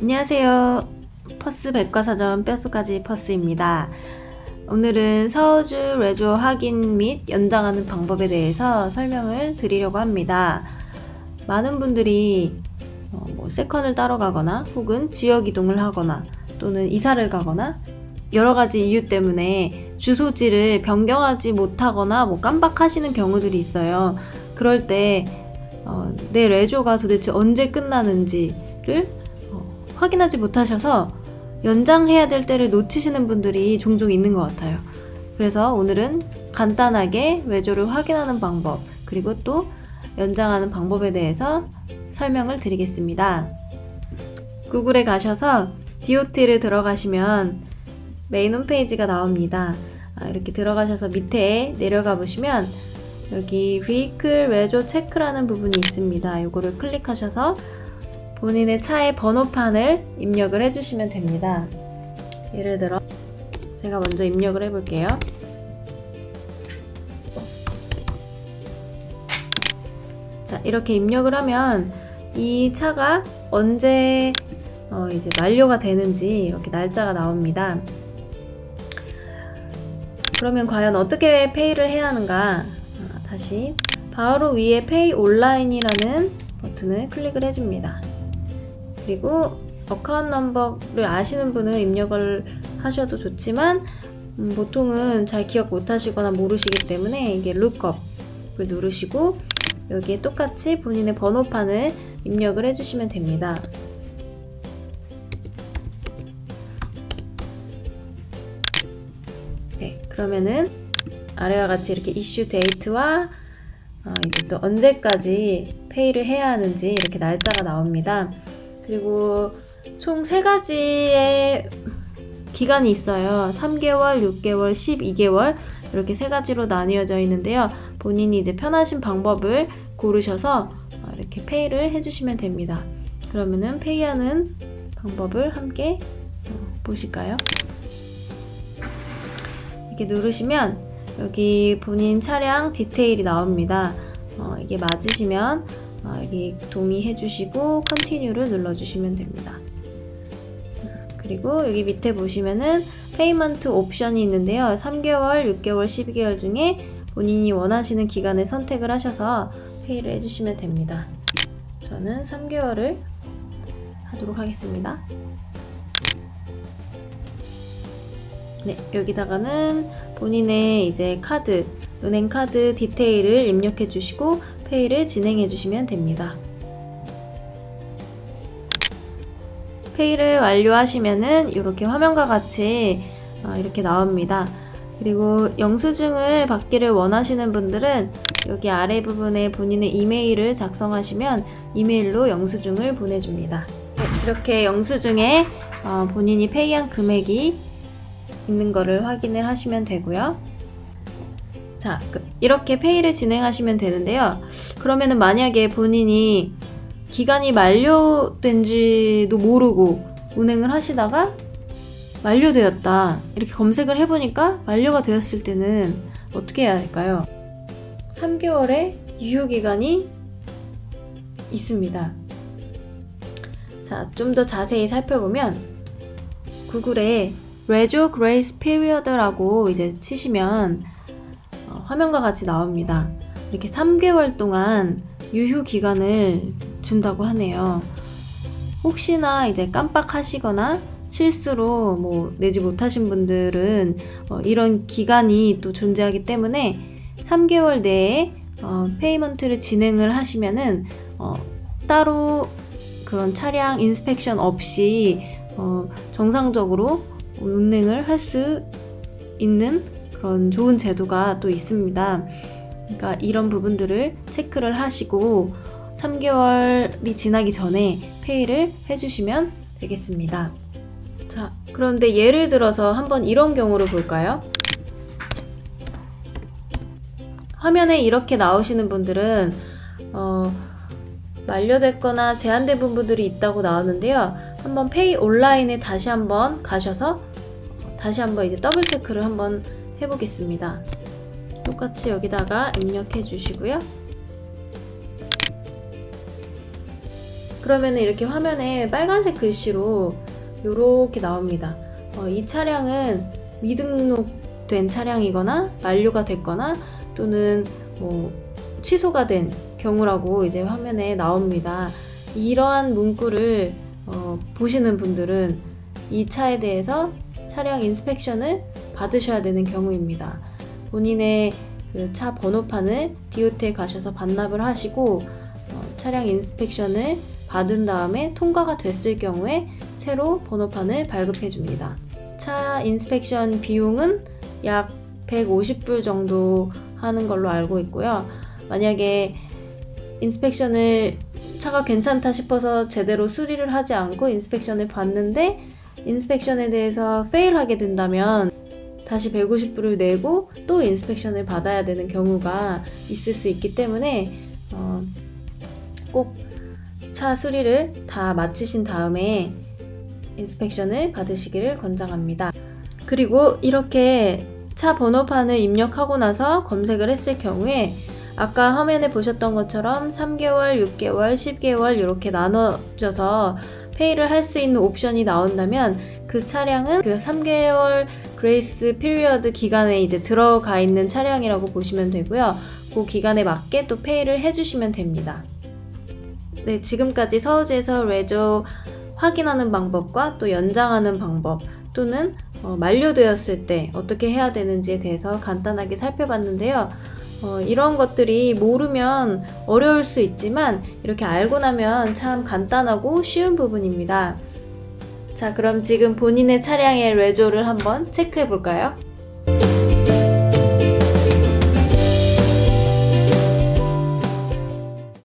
안녕하세요. 퍼스 백과사전 뼛속까지 퍼스입니다. 오늘은 사우주 레조 확인 및 연장하는 방법에 대해서 설명을 드리려고 합니다. 많은 분들이 세컨을 따러 가거나 혹은 지역 이동을 하거나 또는 이사를 가거나 여러가지 이유 때문에 주소지를 변경하지 못하거나 깜빡하시는 경우들이 있어요. 그럴 때 내 레조가 도대체 언제 끝나는지를 확인하지 못하셔서 연장해야 될 때를 놓치시는 분들이 종종 있는 것 같아요. 그래서 오늘은 간단하게 레조를 확인하는 방법, 그리고 또 연장하는 방법에 대해서 설명을 드리겠습니다. 구글에 가셔서 DOT를 들어가시면 메인 홈페이지가 나옵니다. 이렇게 들어가셔서 밑에 내려가 보시면 여기 Vehicle Reso Check라는 부분이 있습니다. 이거를 클릭하셔서 본인의 차의 번호판을 입력을 해주시면 됩니다. 예를 들어 제가 먼저 입력을 해볼게요. 자, 이렇게 입력을 하면 이 차가 언제 이제 만료가 되는지 이렇게 날짜가 나옵니다. 그러면 과연 어떻게 페이를 해야 하는가? 다시 바로 위에 페이 온라인이라는 버튼을 클릭을 해줍니다. 그리고 어카운트 넘버를 아시는 분은 입력을 하셔도 좋지만 보통은 잘 기억 못 하시거나 모르시기 때문에 이게 룩업을 누르시고 여기에 똑같이 본인의 번호판을 입력을 해주시면 됩니다. 네, 그러면은 아래와 같이 이렇게 이슈 데이트와 이제 또 언제까지 페이를 해야 하는지 이렇게 날짜가 나옵니다. 그리고 총 3가지의 기간이 있어요. 3개월, 6개월, 12개월 이렇게 3가지로 나뉘어져 있는데요. 본인이 이제 편하신 방법을 고르셔서 이렇게 페이를 해주시면 됩니다. 그러면은 페이하는 방법을 함께 보실까요? 이렇게 누르시면 여기 본인 차량 디테일이 나옵니다. 이게 맞으시면 여기 동의해 주시고 컨티뉴를 눌러주시면 됩니다. 그리고 여기 밑에 보시면은 페이먼트 옵션이 있는데요. 3개월, 6개월, 12개월 중에 본인이 원하시는 기간을 선택을 하셔서 페이를 해주시면 됩니다. 저는 3개월을 하도록 하겠습니다. 네, 여기다가는 본인의 이제 카드, 은행 카드 디테일을 입력해 주시고 페이를 진행해 주시면 됩니다. 페이를 완료하시면은 이렇게 화면과 같이 이렇게 나옵니다. 그리고 영수증을 받기를 원하시는 분들은 여기 아래 부분에 본인의 이메일을 작성하시면 이메일로 영수증을 보내줍니다. 네, 이렇게 영수증에 본인이 페이한 금액이 있는 거를 확인을 하시면 되고요. 자, 이렇게 페이를 진행하시면 되는데요. 그러면은 만약에 본인이 기간이 만료된지도 모르고 운행을 하시다가 만료되었다 이렇게 검색을 해보니까 만료가 되었을 때는 어떻게 해야 할까요? 3개월의 유효기간이 있습니다. 자, 좀 더 자세히 살펴보면 구글에 레조 그레이스 피리어드라고 이제 치시면 화면과 같이 나옵니다. 이렇게 3개월 동안 유효 기간을 준다고 하네요. 혹시나 이제 깜빡하시거나 실수로 내지 못하신 분들은 이런 기간이 또 존재하기 때문에 3개월 내에 페이먼트를 진행을 하시면은 따로 그런 차량 인스펙션 없이 정상적으로 운행을 할 수 있는 그런 좋은 제도가 또 있습니다. 그러니까 이런 부분들을 체크를 하시고 3개월이 지나기 전에 페이를 해주시면 되겠습니다. 자, 그런데 예를 들어서 한번 이런 경우를 볼까요? 화면에 이렇게 나오시는 분들은 만료됐거나 제한된 부분들이 있다고 나오는데요. 한번 페이 온라인에 다시 한번 가셔서 다시 한번 이제 더블 체크를 한번 해보겠습니다. 똑같이 여기다가 입력해 주시고요. 그러면 이렇게 화면에 빨간색 글씨로 이렇게 나옵니다. 이 차량은 미등록된 차량이거나 만료가 됐거나 또는 취소가 된 경우라고 이제 화면에 나옵니다. 이러한 문구를 보시는 분들은 이 차에 대해서 차량 인스펙션을 받으셔야 되는 경우입니다. 본인의 그 차 번호판을 디오트에 가셔서 반납을 하시고 차량 인스펙션을 받은 다음에 통과가 됐을 경우에 새로 번호판을 발급해 줍니다. 차 인스펙션 비용은 약 150불 정도 하는 걸로 알고 있고요. 만약에 인스펙션을 차가 괜찮다 싶어서 제대로 수리를 하지 않고 인스펙션을 받는데 인스펙션에 대해서 페일하게 된다면 다시 150불을 내고 또 인스펙션을 받아야 되는 경우가 있을 수 있기 때문에 꼭 차 수리를 다 마치신 다음에 인스펙션을 받으시기를 권장합니다. 그리고 이렇게 차 번호판을 입력하고 나서 검색을 했을 경우에 아까 화면에 보셨던 것처럼 3개월, 6개월, 10개월 이렇게 나눠져서 페이를 할 수 있는 옵션이 나온다면 그 차량은 그 3개월 그레이스 피리어드 기간에 이제 들어가 있는 차량이라고 보시면 되고요. 그 기간에 맞게 또 페이를 해주시면 됩니다. 네, 지금까지 서우즈에서 레조 확인하는 방법과 또 연장하는 방법 또는 만료되었을 때 어떻게 해야 되는지에 대해서 간단하게 살펴봤는데요. 이런 것들이 모르면 어려울 수 있지만 이렇게 알고 나면 참 간단하고 쉬운 부분입니다. 자, 그럼 지금 본인의 차량의 레조를 한번 체크해 볼까요?